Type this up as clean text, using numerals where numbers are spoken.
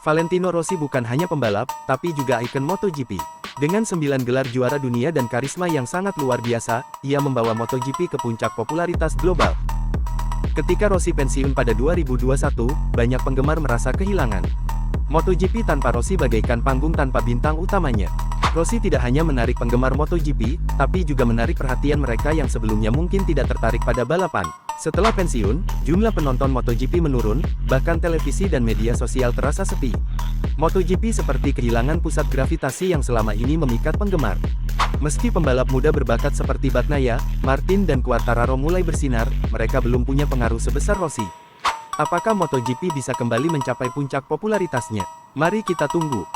Valentino Rossi bukan hanya pembalap, tapi juga ikon MotoGP. Dengan 9 gelar juara dunia dan karisma yang sangat luar biasa, ia membawa MotoGP ke puncak popularitas global. Ketika Rossi pensiun pada 2021, banyak penggemar merasa kehilangan. MotoGP tanpa Rossi bagaikan panggung tanpa bintang utamanya. Rossi tidak hanya menarik penggemar MotoGP, tapi juga menarik perhatian mereka yang sebelumnya mungkin tidak tertarik pada balapan. Setelah pensiun, jumlah penonton MotoGP menurun, bahkan televisi dan media sosial terasa sepi. MotoGP seperti kehilangan pusat gravitasi yang selama ini memikat penggemar. Meski pembalap muda berbakat seperti Bagnaia, Martin dan Quartararo mulai bersinar, mereka belum punya pengaruh sebesar Rossi. Apakah MotoGP bisa kembali mencapai puncak popularitasnya? Mari kita tunggu.